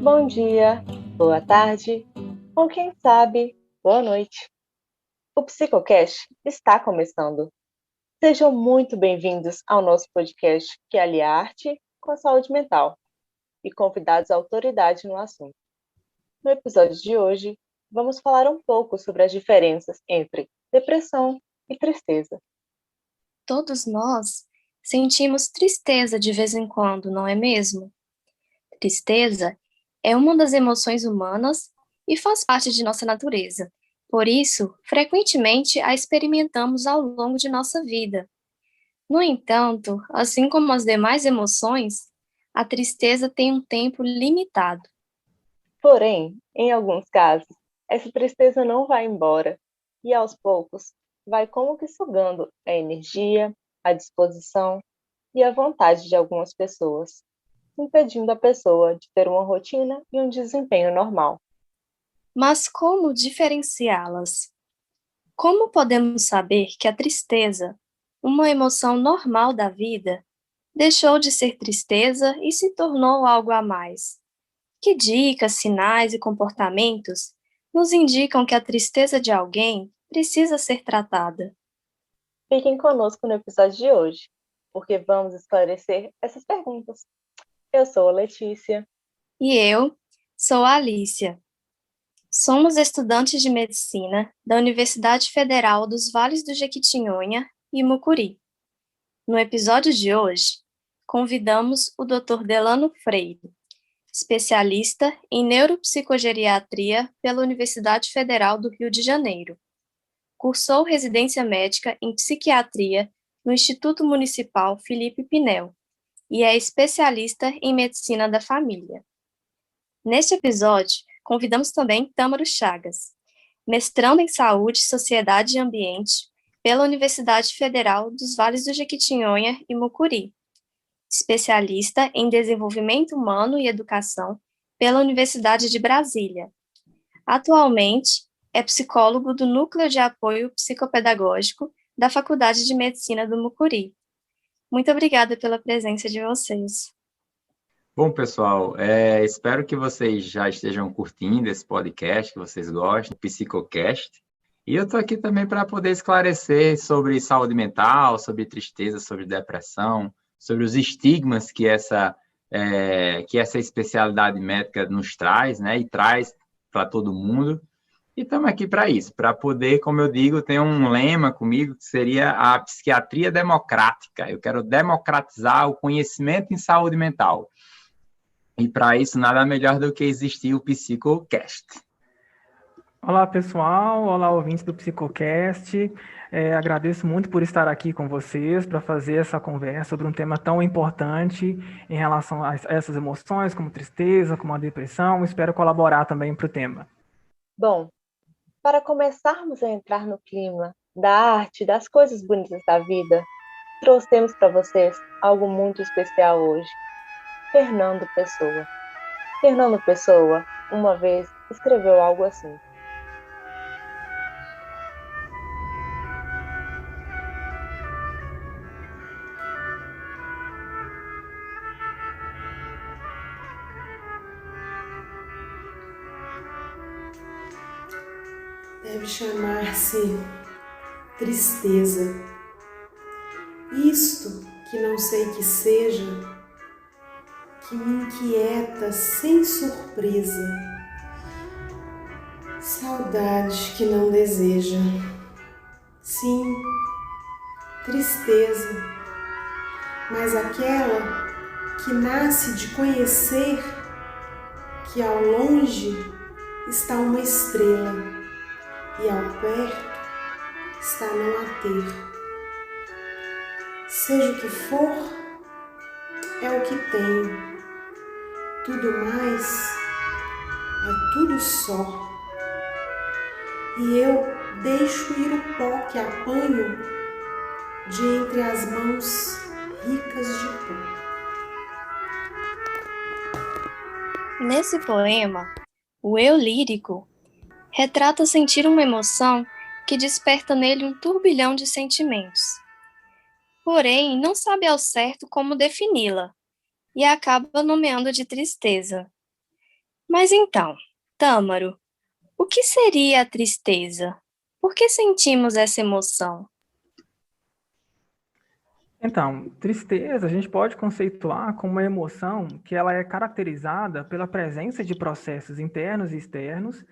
Bom dia, boa tarde, ou quem sabe, boa noite. O Psicocast está começando. Sejam muito bem-vindos ao nosso podcast que alia a arte com a saúde mental e convidados autoridade no assunto. No episódio de hoje, vamos falar um pouco sobre as diferenças entre depressão e tristeza. Todos nós sentimos tristeza de vez em quando, não é mesmo? Tristeza é uma das emoções humanas e faz parte de nossa natureza. Por isso, frequentemente a experimentamos ao longo de nossa vida. No entanto, assim como as demais emoções, a tristeza tem um tempo limitado. Porém, em alguns casos, essa tristeza não vai embora e aos poucos vai como que sugando a energia, a disposição e a vontade de algumas pessoas, impedindo a pessoa de ter uma rotina e um desempenho normal. Mas como diferenciá-las? Como podemos saber que a tristeza, uma emoção normal da vida, deixou de ser tristeza e se tornou algo a mais? Que dicas, sinais e comportamentos nos indicam que a tristeza de alguém precisa ser tratada? Fiquem conosco no episódio de hoje, porque vamos esclarecer essas perguntas. Eu sou a Letícia. E eu sou a Alicia. Somos estudantes de medicina da Universidade Federal dos Vales do Jequitinhonha e Mucuri. No episódio de hoje, convidamos o Dr. Delano Freire, especialista em neuropsicogeriatria pela Universidade Federal do Rio de Janeiro. Cursou residência médica em psiquiatria no Instituto Municipal Felipe Pinel e é especialista em medicina da família. Neste episódio, convidamos também Tâmaro Chagas, mestrando em Saúde, Sociedade e Ambiente pela Universidade Federal dos Vales do Jequitinhonha e Mucuri, especialista em Desenvolvimento Humano e Educação pela Universidade de Brasília. Atualmente, é psicólogo do Núcleo de Apoio Psicopedagógico da Faculdade de Medicina do Mucuri. Muito obrigada pela presença de vocês. Bom, pessoal, espero que vocês já estejam curtindo esse podcast, que vocês gostem, do Psicocast. E eu estou aqui também para poder esclarecer sobre saúde mental, sobre tristeza, sobre depressão, sobre os estigmas que essa especialidade médica nos traz, né, e traz para todo mundo. E estamos aqui para isso, para poder, como eu digo, tem um lema comigo que seria a psiquiatria democrática. Eu quero democratizar o conhecimento em saúde mental. E para isso, nada melhor do que existir o Psicocast. Olá, pessoal. Olá, ouvintes do Psicocast. Agradeço muito por estar aqui com vocês para fazer essa conversa sobre um tema tão importante em relação a essas emoções, como tristeza, como a depressão. Espero colaborar também para o tema. Bom, para começarmos a entrar no clima da arte, das coisas bonitas da vida, trouxemos para vocês algo muito especial hoje. Fernando Pessoa. Fernando Pessoa, uma vez, escreveu algo assim: deve chamar-se tristeza. Isto que não sei que seja, que me inquieta sem surpresa, saudade que não deseja. Sim, tristeza, mas aquela que nasce de conhecer que ao longe está uma estrela e ao perto está não a ter. Seja o que for, é o que tenho. Tudo mais é tudo só. E eu deixo ir o pó que apanho de entre as mãos ricas de pó. Nesse poema, o eu lírico retrata sentir uma emoção que desperta nele um turbilhão de sentimentos. Porém, não sabe ao certo como defini-la e acaba nomeando de tristeza. Mas então, Tâmaro, o que seria a tristeza? Por que sentimos essa emoção? Então, tristeza a gente pode conceituar como uma emoção que ela é caracterizada pela presença de processos internos e externos,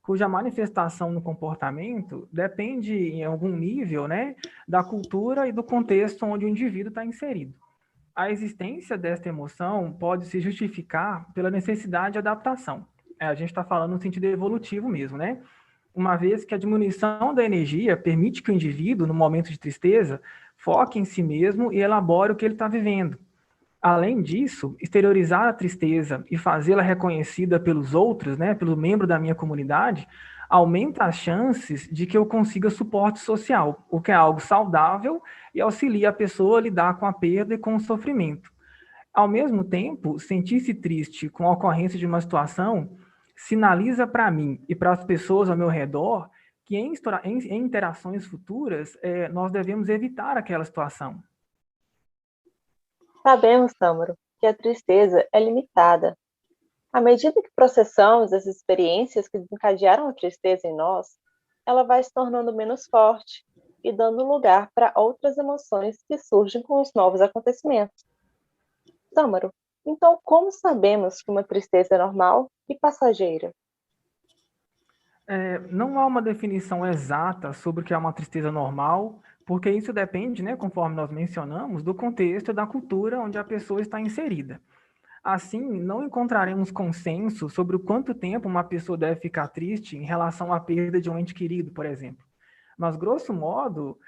cuja manifestação no comportamento depende, em algum nível, né, da cultura e do contexto onde o indivíduo está inserido. A existência desta emoção pode se justificar pela necessidade de adaptação. A gente está falando no sentido evolutivo mesmo, né? Uma vez que a diminuição da energia permite que o indivíduo, no momento de tristeza, foque em si mesmo e elabore o que ele está vivendo. Além disso, exteriorizar a tristeza e fazê-la reconhecida pelos outros, né, pelo membro da minha comunidade, aumenta as chances de que eu consiga suporte social, o que é algo saudável e auxilia a pessoa a lidar com a perda e com o sofrimento. Ao mesmo tempo, sentir-se triste com a ocorrência de uma situação sinaliza para mim e para as pessoas ao meu redor que em interações futuras nós devemos evitar aquela situação. Sabemos, Tâmaro, que a tristeza é limitada. À medida que processamos as experiências que desencadearam a tristeza em nós, ela vai se tornando menos forte e dando lugar para outras emoções que surgem com os novos acontecimentos. Tâmaro, então como sabemos que uma tristeza é normal e passageira? Não há uma definição exata sobre o que é uma tristeza normal, porque isso depende, né, conforme nós mencionamos, do contexto e da cultura onde a pessoa está inserida. Assim, não encontraremos consenso sobre o quanto tempo uma pessoa deve ficar triste em relação à perda de um ente querido, por exemplo. Mas, grosso modo,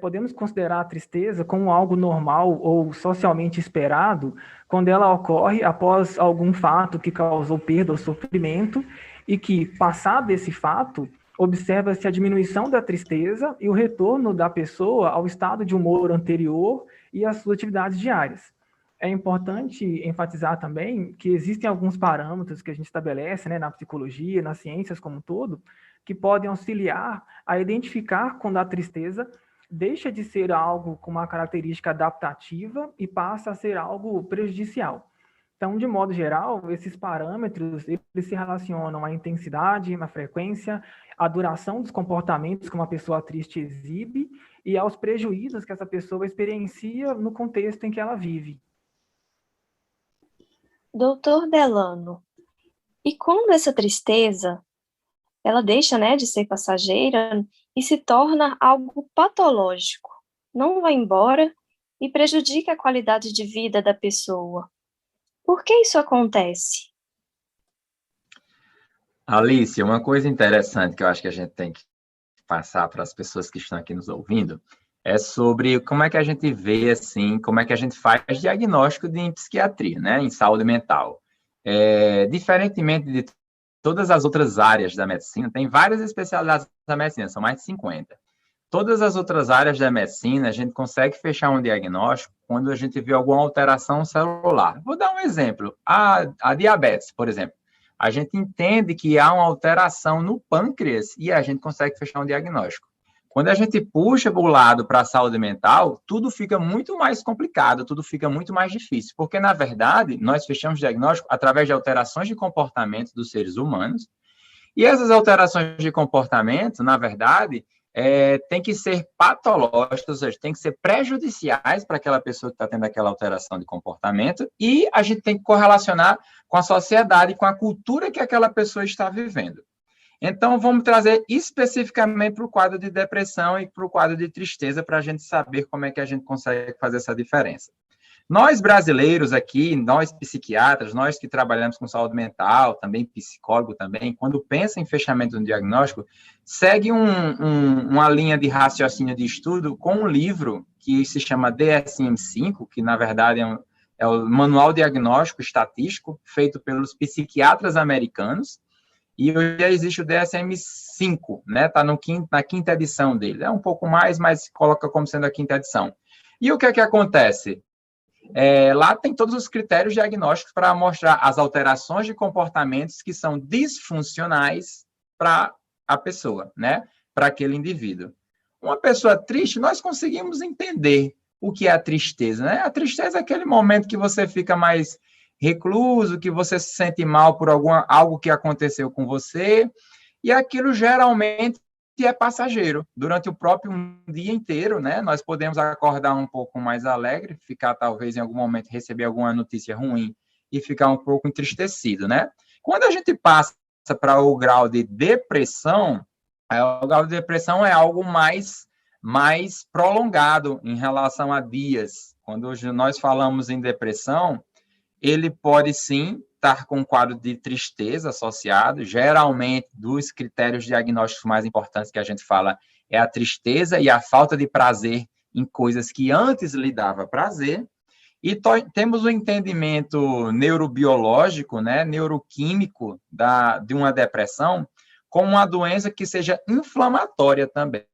podemos considerar a tristeza como algo normal ou socialmente esperado quando ela ocorre após algum fato que causou perda ou sofrimento e que, passado esse fato, observa-se a diminuição da tristeza e o retorno da pessoa ao estado de humor anterior e às suas atividades diárias. É importante enfatizar também que existem alguns parâmetros que a gente estabelece, né, na psicologia, nas ciências como um todo, que podem auxiliar a identificar quando a tristeza deixa de ser algo com uma característica adaptativa e passa a ser algo prejudicial. Então, de modo geral, esses parâmetros eles se relacionam à intensidade, à frequência, à duração dos comportamentos que uma pessoa triste exibe e aos prejuízos que essa pessoa experiencia no contexto em que ela vive. Doutor Delano, e quando essa tristeza, ela deixa, né, de ser passageira e se torna algo patológico, não vai embora e prejudica a qualidade de vida da pessoa? Por que isso acontece? Alice, uma coisa interessante que eu acho que a gente tem que passar para as pessoas que estão aqui nos ouvindo é sobre como é que a gente vê, assim, como é que a gente faz diagnóstico em psiquiatria, né, em saúde mental. Diferentemente de todas as outras áreas da medicina, tem várias especialidades da medicina, são mais de 50. Todas as outras áreas da medicina, a gente consegue fechar um diagnóstico quando a gente vê alguma alteração celular. Vou dar um exemplo. A diabetes, por exemplo. A gente entende que há uma alteração no pâncreas e a gente consegue fechar um diagnóstico. Quando a gente puxa para o lado para a saúde mental, tudo fica muito mais complicado, tudo fica muito mais difícil, porque, na verdade, nós fechamos o diagnóstico através de alterações de comportamento dos seres humanos, e essas alterações de comportamento, na verdade, tem que ser patológicas, ou seja, tem que ser prejudiciais para aquela pessoa que está tendo aquela alteração de comportamento, e a gente tem que correlacionar com a sociedade, com a cultura que aquela pessoa está vivendo. Então, vamos trazer especificamente para o quadro de depressão e para o quadro de tristeza, para a gente saber como é que a gente consegue fazer essa diferença. Nós brasileiros aqui, nós psiquiatras, nós que trabalhamos com saúde mental, também psicólogo também, quando pensa em fechamento do diagnóstico, segue uma linha de raciocínio de estudo com um livro que se chama DSM-5, que na verdade é o Manual Diagnóstico Estatístico, feito pelos psiquiatras americanos, e hoje já existe o DSM-5, né? Está na quinta edição dele. É um pouco mais, mas coloca como sendo a quinta edição. E o que é que acontece? Lá tem todos os critérios diagnósticos para mostrar as alterações de comportamentos que são disfuncionais para a pessoa, né? Para aquele indivíduo. Uma pessoa triste, nós conseguimos entender o que é a tristeza, né? A tristeza é aquele momento que você fica mais recluso, que você se sente mal por algo que aconteceu com você, e aquilo geralmente é passageiro. Durante o próprio dia inteiro, né? Nós podemos acordar um pouco mais alegre, ficar talvez em algum momento receber alguma notícia ruim e ficar um pouco entristecido, né? Quando a gente passa para o grau de depressão, o grau de depressão é algo mais prolongado em relação a dias. Quando nós falamos em depressão, ele pode sim estar com um quadro de tristeza associado. Geralmente, dos critérios diagnósticos mais importantes que a gente fala é a tristeza e a falta de prazer em coisas que antes lhe dava prazer. E temos o entendimento neurobiológico, né, neuroquímico de uma depressão como uma doença que seja inflamatória também.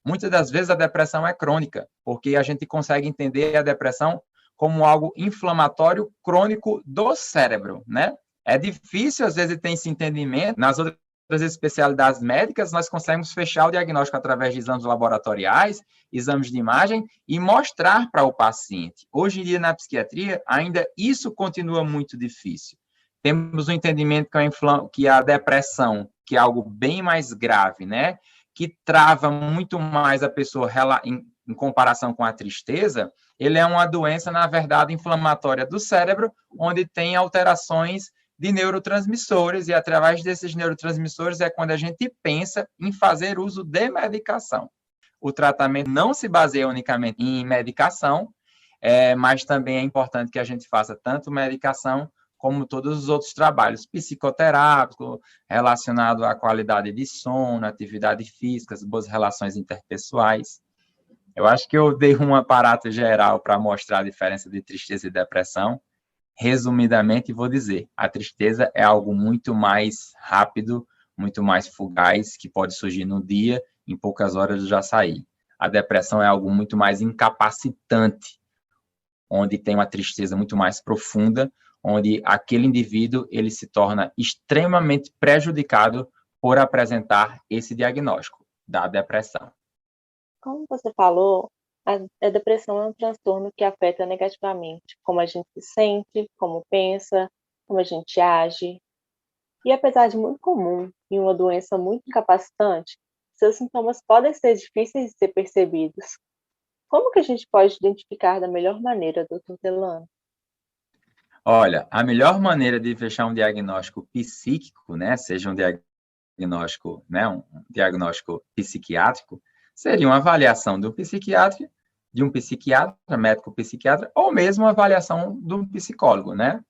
Muitas das vezes a depressão é crônica, porque a gente consegue entender a depressão como algo inflamatório crônico do cérebro, né? É difícil, às vezes, ter esse entendimento. Nas outras especialidades médicas, nós conseguimos fechar o diagnóstico através de exames laboratoriais, exames de imagem, e mostrar para o paciente. Hoje em dia, na psiquiatria, ainda isso continua muito difícil. Temos o entendimento que a depressão, que é algo bem mais grave, né? Que trava muito mais a pessoa em comparação com a tristeza, ele é uma doença, na verdade, inflamatória do cérebro, onde tem alterações de neurotransmissores, e através desses neurotransmissores é quando a gente pensa em fazer uso de medicação. O tratamento não se baseia unicamente em medicação, mas também é importante que a gente faça tanto medicação como todos os outros trabalhos psicoterápicos, relacionados à qualidade de sono, atividade física, boas relações interpessoais. Eu acho que eu dei um aparato geral para mostrar a diferença de tristeza e depressão. Resumidamente, vou dizer, a tristeza é algo muito mais rápido, muito mais fugaz, que pode surgir no dia, em poucas horas eu já saí. A depressão é algo muito mais incapacitante, onde tem uma tristeza muito mais profunda, onde aquele indivíduo ele se torna extremamente prejudicado por apresentar esse diagnóstico da depressão. Como você falou, a depressão é um transtorno que afeta negativamente como a gente se sente, como pensa, como a gente age. E apesar de muito comum e uma doença muito incapacitante, seus sintomas podem ser difíceis de ser percebidos. Como que a gente pode identificar da melhor maneira, Dr. Delano? Olha, a melhor maneira de fechar um diagnóstico psíquico, né, seja um diagnóstico, né, um diagnóstico psiquiátrico, seria uma avaliação de um psiquiatra, médico psiquiatra, ou mesmo uma avaliação de um psicólogo, né?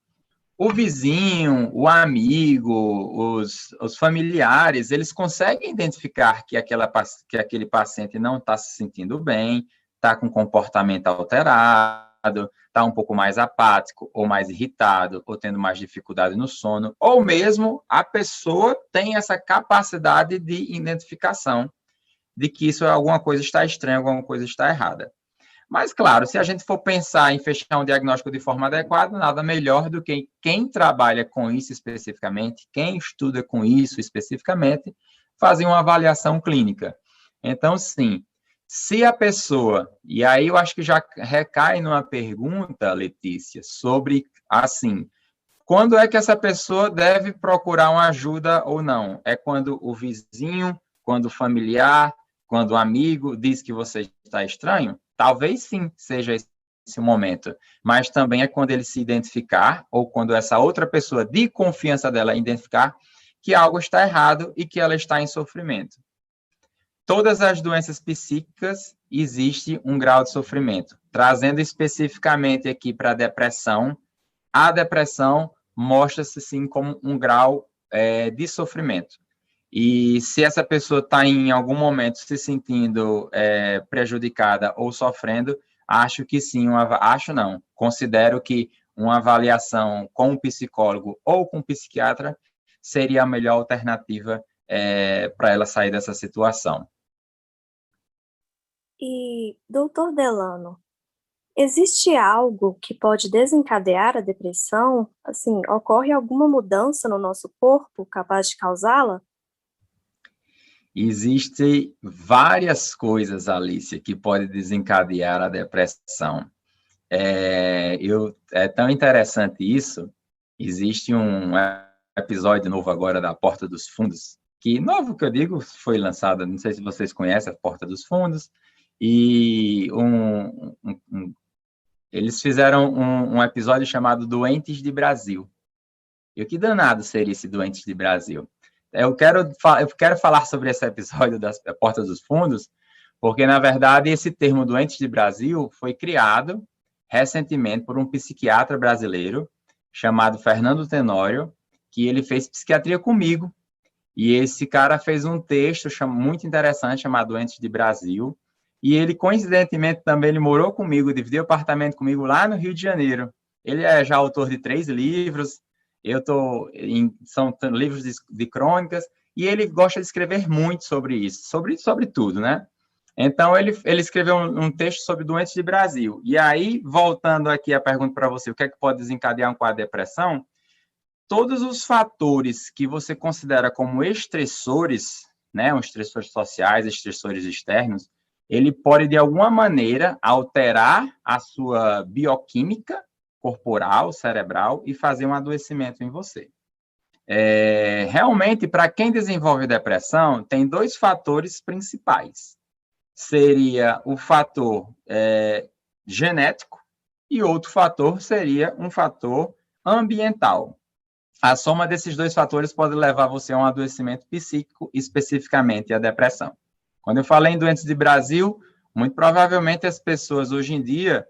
O vizinho, o amigo, os familiares, eles conseguem identificar que aquele paciente não está se sentindo bem, está com comportamento alterado, está um pouco mais apático, ou mais irritado, ou tendo mais dificuldade no sono, ou mesmo a pessoa tem essa capacidade de identificação de que alguma coisa está estranha, alguma coisa está errada. Mas, claro, se a gente for pensar em fechar um diagnóstico de forma adequada, nada melhor do que quem trabalha com isso especificamente, quem estuda com isso especificamente, fazer uma avaliação clínica. Então, sim, se a pessoa, e aí eu acho que já recai numa pergunta, Letícia, sobre, assim, quando é que essa pessoa deve procurar uma ajuda ou não? É quando o vizinho, quando o familiar, quando o amigo diz que você está estranho? Talvez sim seja esse o momento, mas também é quando ele se identificar, ou quando essa outra pessoa de confiança dela identificar que algo está errado e que ela está em sofrimento. Todas as doenças psíquicas existe um grau de sofrimento. Trazendo especificamente aqui para a depressão mostra-se sim como um grau de sofrimento. E se essa pessoa está em algum momento se sentindo prejudicada ou sofrendo, acho que sim, considero que uma avaliação com um psicólogo ou com um psiquiatra seria a melhor alternativa para ela sair dessa situação. E, doutor Delano, existe algo que pode desencadear a depressão? Assim, ocorre alguma mudança no nosso corpo capaz de causá-la? Existem várias coisas, Alicia, que podem desencadear a depressão. É tão interessante isso. Existe um episódio novo agora da Porta dos Fundos, que novo que eu digo, foi lançado, não sei se vocês conhecem a Porta dos Fundos, e eles fizeram um episódio chamado Doentes de Brasil. E o que danado seria esse Doentes de Brasil? Eu quero falar sobre esse episódio da Porta dos Fundos, porque, na verdade, esse termo Doentes de Brasil foi criado recentemente por um psiquiatra brasileiro chamado Fernando Tenório, que ele fez psiquiatria comigo. E esse cara fez um texto muito interessante chamado Doentes de Brasil. E ele, coincidentemente, também ele morou comigo, dividiu apartamento comigo lá no Rio de Janeiro. Ele é já autor de 3 livros, são livros de crônicas, e ele gosta de escrever muito sobre isso, sobre tudo, né? Então, ele escreveu um texto sobre Doentes de Brasil. E aí, voltando aqui a pergunta para você, o que é que pode desencadear um quadro de depressão? Todos os fatores que você considera como estressores, né, os estressores sociais, estressores externos, ele pode, de alguma maneira, alterar a sua bioquímica corporal, cerebral, e fazer um adoecimento em você. Realmente, para quem desenvolve depressão, tem 2 fatores principais. Seria o fator genético e outro fator seria um fator ambiental. A soma desses 2 fatores pode levar você a um adoecimento psíquico, especificamente a depressão. Quando eu falei em Doentes de Brasil, muito provavelmente as pessoas hoje em dia,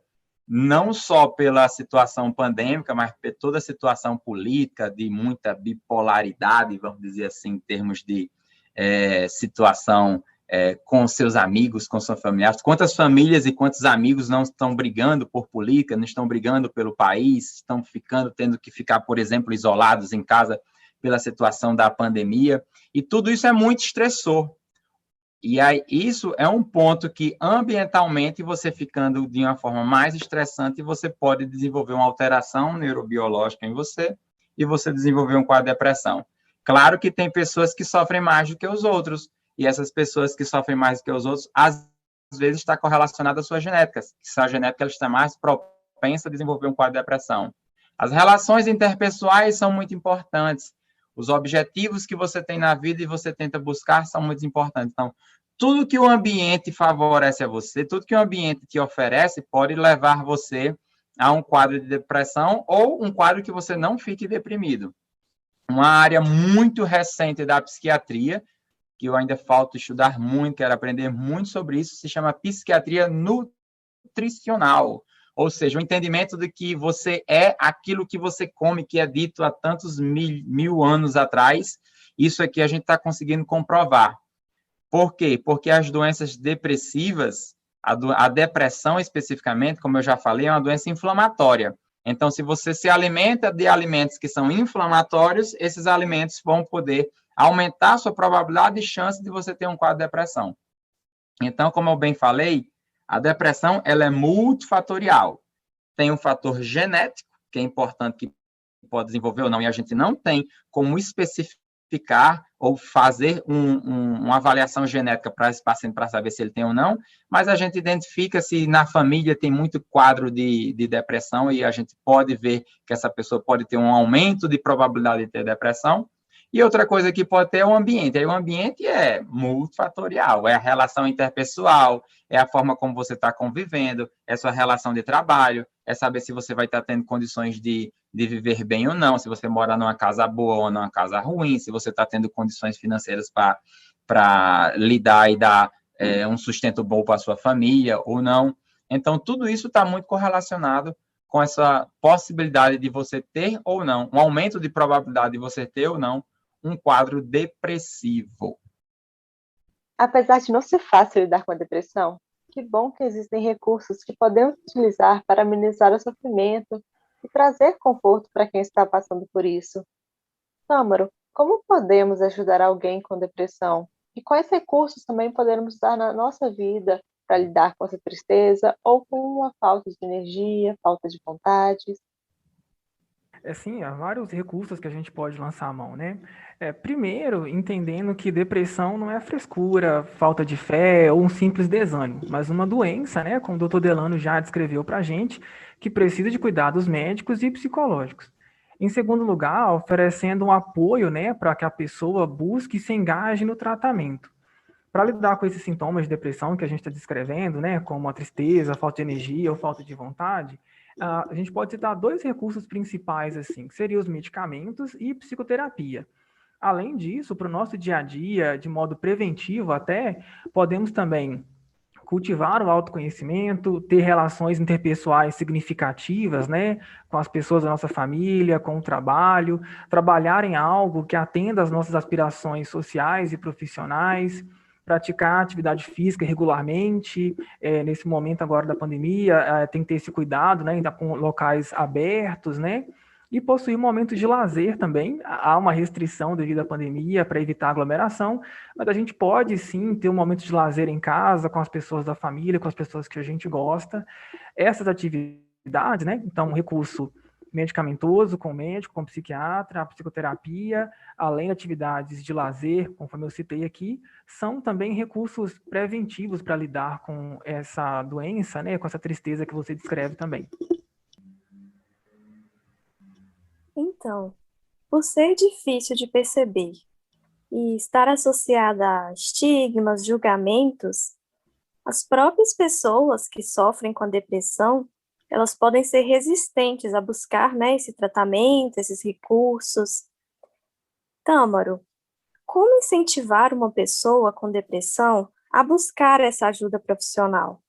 não só pela situação pandêmica, mas por toda a situação política, de muita bipolaridade, vamos dizer assim, em termos de situação com seus amigos, com seus familiares. Quantas famílias e quantos amigos não estão brigando por política, não estão brigando pelo país, estão tendo que ficar, por exemplo, isolados em casa pela situação da pandemia. E tudo isso é muito estressor. E aí, isso é um ponto que, ambientalmente, você ficando de uma forma mais estressante, você pode desenvolver uma alteração neurobiológica em você e você desenvolver um quadro de depressão. Claro que tem pessoas que sofrem mais do que os outros, e essas pessoas que sofrem mais do que os outros, às vezes está correlacionada às suas genéticas, que a genética ela está mais propensa a desenvolver um quadro de depressão. As relações interpessoais são muito importantes. Os objetivos que você tem na vida e você tenta buscar são muito importantes. Então, tudo que o ambiente favorece a você, tudo que o ambiente te oferece, pode levar você a um quadro de depressão ou um quadro que você não fique deprimido. Uma área muito recente da psiquiatria, que eu ainda falta estudar muito, quero aprender muito sobre isso, se chama psiquiatria nutricional. Ou seja, o entendimento de que você é aquilo que você come, que é dito há tantos mil anos atrás. Isso aqui a gente está conseguindo comprovar. Por quê? Porque as doenças depressivas, a depressão especificamente, como eu já falei, é uma doença inflamatória. Então, se você se alimenta de alimentos que são inflamatórios, esses alimentos vão poder aumentar a sua probabilidade e chance de você ter um quadro de depressão. Então, como eu bem falei, a depressão ela é multifatorial. Tem um fator genético, que é importante, que pode desenvolver ou não, e a gente não tem como especificar ou fazer uma avaliação genética para esse paciente para saber se ele tem ou não, mas a gente identifica se na família tem muito quadro de depressão e a gente pode ver que essa pessoa pode ter um aumento de probabilidade de ter depressão. E outra coisa que pode ter é o ambiente. Aí o ambiente é multifatorial, é a relação interpessoal, é a forma como você está convivendo, é a sua relação de trabalho, é saber se você vai estar tendo condições de viver bem ou não, se você mora numa casa boa ou numa casa ruim, se você está tendo condições financeiras para lidar e dar um sustento bom para a sua família ou não. Então, tudo isso está muito correlacionado com essa possibilidade de você ter ou não, um aumento de probabilidade de você ter ou não um quadro depressivo. Apesar de não ser fácil lidar com a depressão, que bom que existem recursos que podemos utilizar para amenizar o sofrimento e trazer conforto para quem está passando por isso. Tâmaro, como podemos ajudar alguém com depressão? E quais recursos também podemos usar na nossa vida para lidar com essa tristeza ou com uma falta de energia, falta de vontade? Sim, há vários recursos que a gente pode lançar a mão, né? Primeiro, entendendo que depressão não é frescura, falta de fé ou um simples desânimo, mas uma doença, né? Como o doutor Delano já descreveu para a gente, que precisa de cuidados médicos e psicológicos. Em segundo lugar, oferecendo um apoio, né, para que a pessoa busque e se engaje no tratamento. Para lidar com esses sintomas de depressão que a gente está descrevendo, né, como a tristeza, a falta de energia ou falta de vontade, a gente pode citar dois recursos principais, assim, que seriam os medicamentos e psicoterapia. Além disso, para o nosso dia a dia, de modo preventivo até, podemos também cultivar o autoconhecimento, ter relações interpessoais significativas, né, com as pessoas da nossa família, com o trabalho, trabalhar em algo que atenda às nossas aspirações sociais e profissionais, praticar atividade física regularmente, nesse momento agora da pandemia, tem que ter esse cuidado, né, ainda com locais abertos, né, e possuir momentos de lazer também. Há uma restrição devido à pandemia para evitar aglomeração, mas a gente pode sim ter um momento de lazer em casa, com as pessoas da família, com as pessoas que a gente gosta. Essas atividades, né? Então, um recurso medicamentoso com o médico, com o psiquiatra, a psicoterapia, além de atividades de lazer, conforme eu citei aqui, são também recursos preventivos para lidar com essa doença, né? Com essa tristeza que você descreve também. Então, por ser difícil de perceber e estar associada a estigmas, julgamentos, as próprias pessoas que sofrem com a depressão, elas podem ser resistentes a buscar, né, esse tratamento, esses recursos. Tâmaro, como incentivar uma pessoa com depressão a buscar essa ajuda profissional?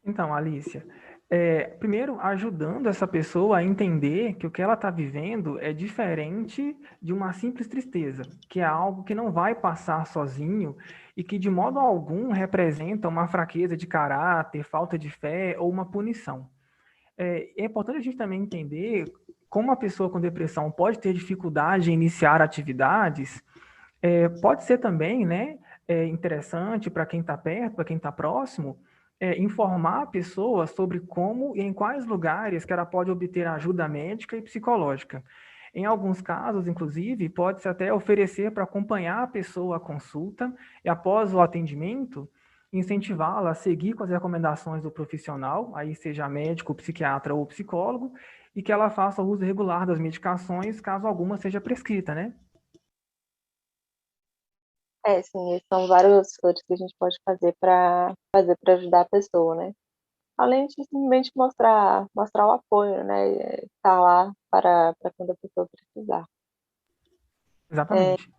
Então, Alicia, primeiro ajudando essa pessoa a entender que o que ela está vivendo é diferente de uma simples tristeza, que é algo que não vai passar sozinho e que de modo algum representa uma fraqueza de caráter, falta de fé ou uma punição. É importante a gente também entender como a pessoa com depressão pode ter dificuldade em iniciar atividades. Pode ser também, né, interessante para quem está perto, para quem está próximo, informar a pessoa sobre como e em quais lugares que ela pode obter ajuda médica e psicológica. Em alguns casos, inclusive, pode-se até oferecer para acompanhar a pessoa à consulta e, após o atendimento, incentivá-la a seguir com as recomendações do profissional, aí seja médico, psiquiatra ou psicólogo, e que ela faça o uso regular das medicações, caso alguma seja prescrita, né? Sim, esses são várias coisas que a gente pode fazer para ajudar a pessoa, né? Além de simplesmente mostrar o apoio, né? Estar lá para quando a pessoa precisar. Exatamente.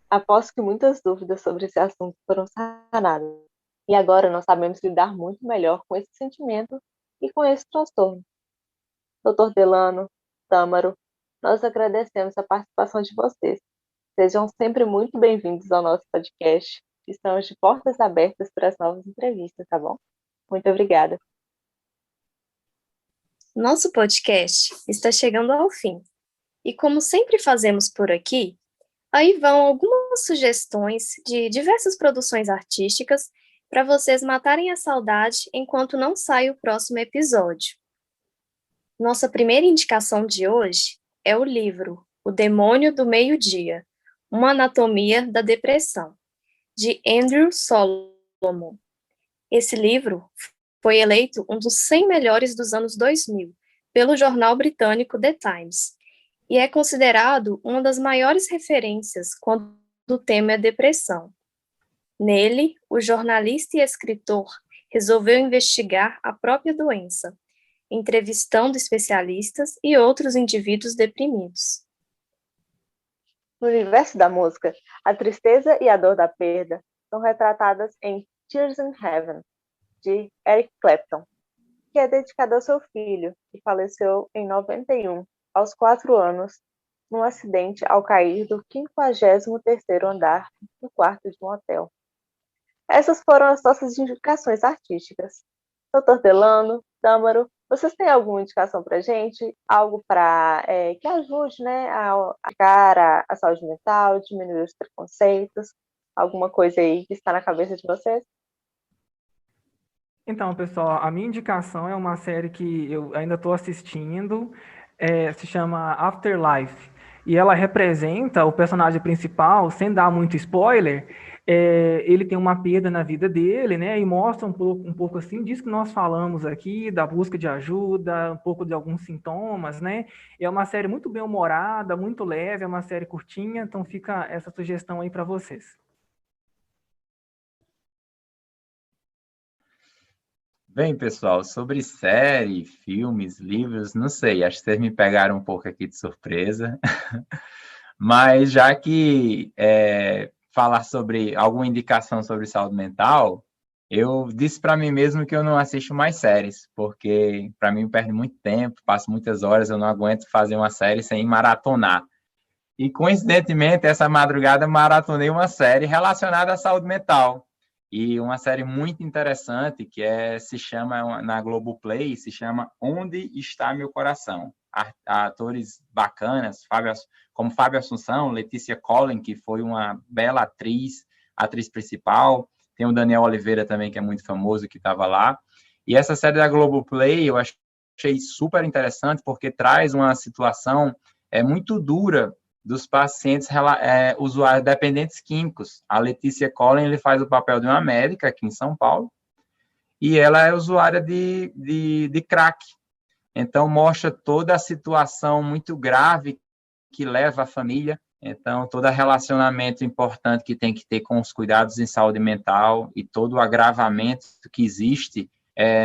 Aposto que muitas dúvidas sobre esse assunto foram sanadas. E agora nós sabemos lidar muito melhor com esse sentimento e com esse transtorno. Doutor Delano, Tâmaro, nós agradecemos a participação de vocês. Sejam sempre muito bem-vindos ao nosso podcast. Estamos de portas abertas para as novas entrevistas, tá bom? Muito obrigada. Nosso podcast está chegando ao fim. E como sempre fazemos por aqui, aí vão algumas sugestões de diversas produções artísticas para vocês matarem a saudade enquanto não sai o próximo episódio. Nossa primeira indicação de hoje é o livro O Demônio do Meio-Dia, Uma Anatomia da Depressão, de Andrew Solomon. Esse livro foi eleito um dos 100 melhores dos anos 2000 pelo jornal britânico The Times e é considerado uma das maiores referências quando o tema é depressão. Nele, o jornalista e escritor resolveu investigar a própria doença, entrevistando especialistas e outros indivíduos deprimidos. No universo da música, a tristeza e a dor da perda são retratadas em Tears in Heaven, de Eric Clapton, que é dedicado ao seu filho, que faleceu em 91, aos 4 anos, num acidente ao cair do 53º andar no quarto de um hotel. Essas foram as nossas indicações artísticas. Doutor Delano, Tâmaro, vocês têm alguma indicação para a gente? Algo que ajude, né, a ficar a saúde mental, diminuir os preconceitos? Alguma coisa aí que está na cabeça de vocês? Então, pessoal, a minha indicação é uma série que eu ainda estou assistindo, se chama Afterlife. E ela representa o personagem principal, sem dar muito spoiler, ele tem uma perda na vida dele, né? E mostra um pouco assim disso que nós falamos aqui, da busca de ajuda, um pouco de alguns sintomas, né? É uma série muito bem humorada, muito leve, é uma série curtinha, então fica essa sugestão aí para vocês. Bem, pessoal, sobre série, filmes, livros, não sei, acho que vocês me pegaram um pouco aqui de surpresa, mas já que falar sobre alguma indicação sobre saúde mental, eu disse para mim mesmo que eu não assisto mais séries, porque para mim perde muito tempo, passo muitas horas, eu não aguento fazer uma série sem maratonar. E, coincidentemente, essa madrugada maratonei uma série relacionada à saúde mental. E uma série muito interessante, que se chama, na Globoplay, se chama Onde Está Meu Coração. Atores bacanas, como Fábio Assunção, Letícia Collin, que foi uma bela atriz principal. Tem o Daniel Oliveira também, que é muito famoso, que estava lá. E essa série da Globoplay eu achei super interessante, porque traz uma situação muito dura dos pacientes usuários dependentes químicos. A Letícia Collin ele faz o papel de uma médica aqui em São Paulo, e ela é usuária de crack. Então, mostra toda a situação muito grave que leva a família, então, todo relacionamento importante que tem que ter com os cuidados em saúde mental e todo o agravamento que existe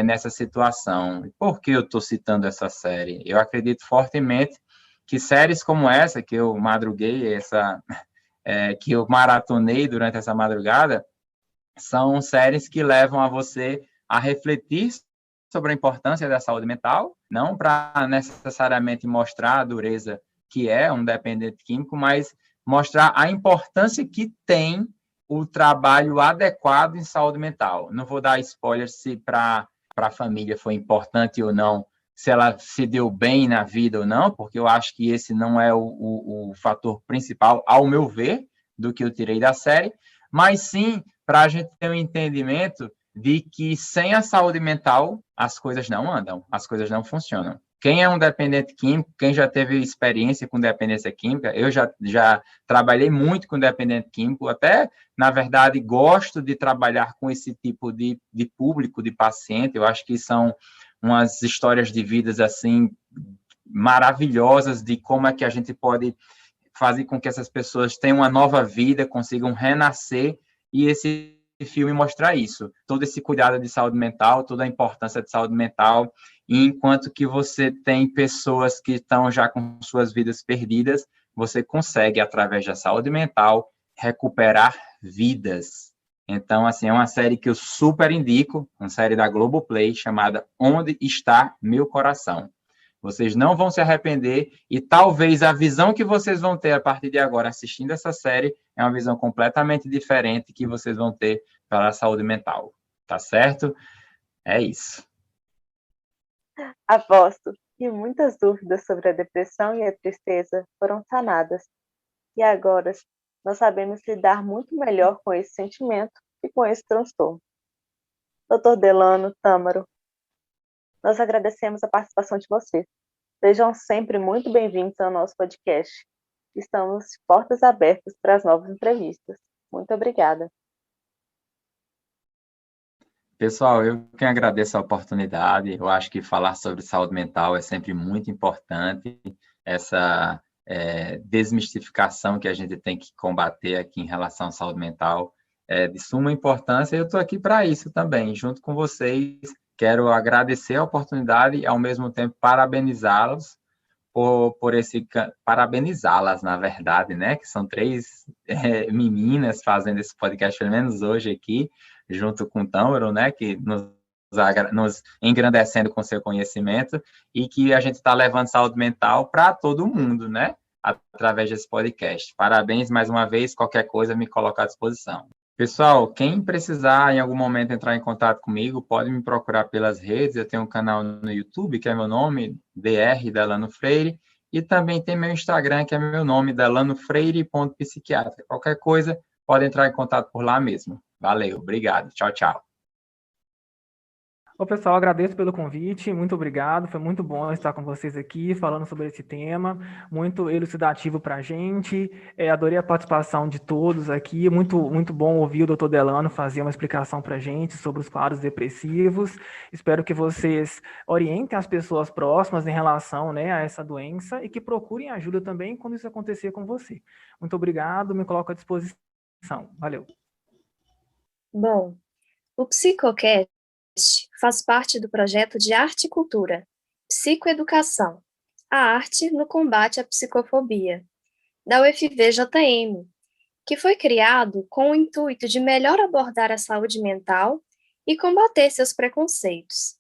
nessa situação. Por que eu estou citando essa série? Eu acredito fortemente que séries como essa, que eu madruguei, que eu maratonei durante essa madrugada, são séries que levam a você a refletir sobre a importância da saúde mental, não para necessariamente mostrar a dureza que é um dependente químico, mas mostrar a importância que tem o trabalho adequado em saúde mental. Não vou dar spoiler se para a família foi importante ou não, se ela se deu bem na vida ou não, porque eu acho que esse não é o fator principal, ao meu ver, do que eu tirei da série, mas sim para a gente ter um entendimento de que sem a saúde mental as coisas não andam, as coisas não funcionam. Quem é um dependente químico, quem já teve experiência com dependência química, eu já trabalhei muito com dependente químico, até, na verdade, gosto de trabalhar com esse tipo de público, de paciente, eu acho que são umas histórias de vidas, assim, maravilhosas, de como é que a gente pode fazer com que essas pessoas tenham uma nova vida, consigam renascer, e esse filme mostra isso, todo esse cuidado de saúde mental, toda a importância de saúde mental, e enquanto que você tem pessoas que estão já com suas vidas perdidas, você consegue, através da saúde mental, recuperar vidas. Então, assim, é uma série que eu super indico, uma série da Globoplay, chamada Onde Está Meu Coração. Vocês não vão se arrepender e talvez a visão que vocês vão ter a partir de agora assistindo essa série é uma visão completamente diferente que vocês vão ter para a saúde mental. Tá certo? É isso. Aposto que muitas dúvidas sobre a depressão e a tristeza foram sanadas. E agora nós sabemos lidar muito melhor com esse sentimento e com esse transtorno. Dr. Delano, Tâmaro, nós agradecemos a participação de vocês. Sejam sempre muito bem-vindos ao nosso podcast. Estamos de portas abertas para as novas entrevistas. Muito obrigada. Pessoal, eu que agradeço a oportunidade. Eu acho que falar sobre saúde mental é sempre muito importante. Essa desmistificação que a gente tem que combater aqui em relação à saúde mental é de suma importância. Eu estou aqui para isso também, junto com vocês. Quero agradecer a oportunidade e, ao mesmo tempo, parabenizá-los parabenizá-las, na verdade, né? Que são 3 meninas fazendo esse podcast, pelo menos hoje aqui, junto com o Tâmaro, né? Que nos engrandecendo com seu conhecimento e que a gente está levando saúde mental para todo mundo, né? Através desse podcast. Parabéns mais uma vez, qualquer coisa me coloca à disposição. Pessoal, quem precisar em algum momento entrar em contato comigo, pode me procurar pelas redes. Eu tenho um canal no YouTube, que é meu nome, Dr. Delano Freire, e também tem meu Instagram, que é meu nome, delanofreire.psiquiatra. Qualquer coisa, pode entrar em contato por lá mesmo. Valeu, obrigado. Tchau, tchau. Ô, pessoal, agradeço pelo convite, muito obrigado, foi muito bom estar com vocês aqui, falando sobre esse tema, muito elucidativo para a gente, adorei a participação de todos aqui, muito bom ouvir o doutor Delano fazer uma explicação para a gente sobre os quadros depressivos, espero que vocês orientem as pessoas próximas em relação, né, a essa doença e que procurem ajuda também quando isso acontecer com você. Muito obrigado, me coloco à disposição, valeu. Bom, o Psicocast faz parte do projeto de Arte e Cultura, Psicoeducação, a arte no combate à psicofobia, da UFVJM, que foi criado com o intuito de melhor abordar a saúde mental e combater seus preconceitos.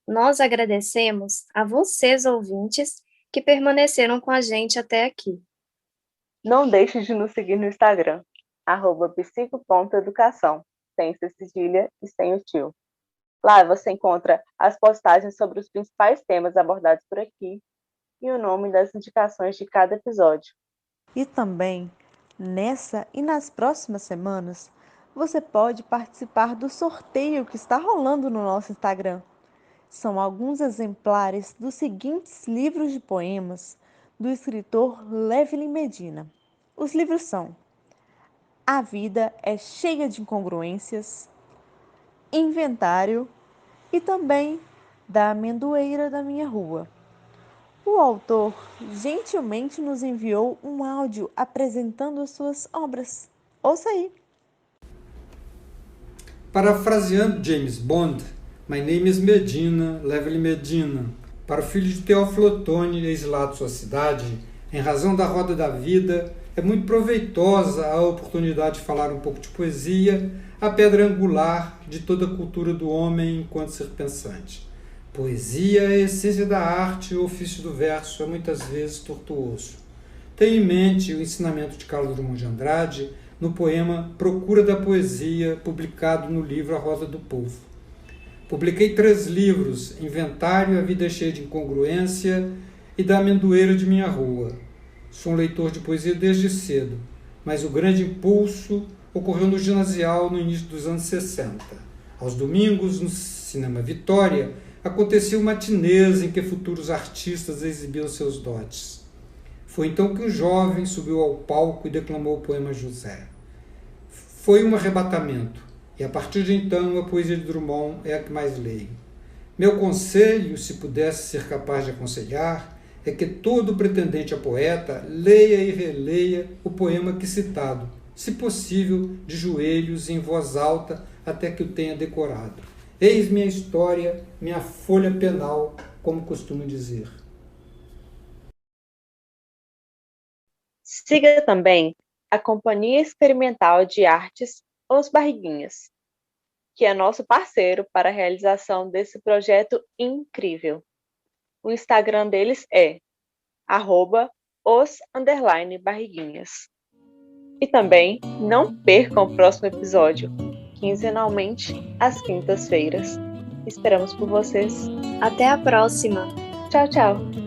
Nós agradecemos a vocês, ouvintes, que permaneceram com a gente até aqui. Não deixe de nos seguir no Instagram, @psico.educação, sem C cedilha e sem o tio. Lá você encontra as postagens sobre os principais temas abordados por aqui e o nome das indicações de cada episódio. E também, nessa e nas próximas semanas, você pode participar do sorteio que está rolando no nosso Instagram. São alguns exemplares dos seguintes livros de poemas do escritor Levely Medina. Os livros são A Vida é Cheia de Incongruências, Inventário e também Da Amendoeira da Minha Rua. O autor gentilmente nos enviou um áudio apresentando as suas obras. Ouça aí! Parafraseando James Bond, My name is Medina, Levely Medina. Para o filho de Teófilo Otoni, exilado de sua cidade, em razão da roda da vida, é muito proveitosa a oportunidade de falar um pouco de poesia, a pedra angular de toda a cultura do homem enquanto ser pensante. Poesia é a essência da arte e o ofício do verso é muitas vezes tortuoso. Tenho em mente o ensinamento de Carlos Drummond de Andrade no poema Procura da Poesia, publicado no livro A Rosa do Povo. Publiquei 3 livros, Inventário, A Vida é Cheia de Incongruência e Da Amendoeira de Minha Rua. Sou um leitor de poesia desde cedo, mas o grande impulso ocorreu no ginasial no início dos anos 60. Aos domingos, no Cinema Vitória, aconteciam matinês em que futuros artistas exibiam seus dotes. Foi então que um jovem subiu ao palco e declamou o poema José. Foi um arrebatamento, e a partir de então a poesia de Drummond é a que mais leio. Meu conselho, se pudesse ser capaz de aconselhar, é que todo pretendente a poeta leia e releia o poema aqui citado, se possível de joelhos em voz alta até que o tenha decorado. Eis minha história, minha folha penal, como costumo dizer. Siga também a Companhia Experimental de Artes Os Barriguinhas, que é nosso parceiro para a realização desse projeto incrível. O Instagram deles é @os_barriguinhas. E também não percam o próximo episódio, quinzenalmente, às quintas-feiras. Esperamos por vocês. Até a próxima! Tchau, tchau!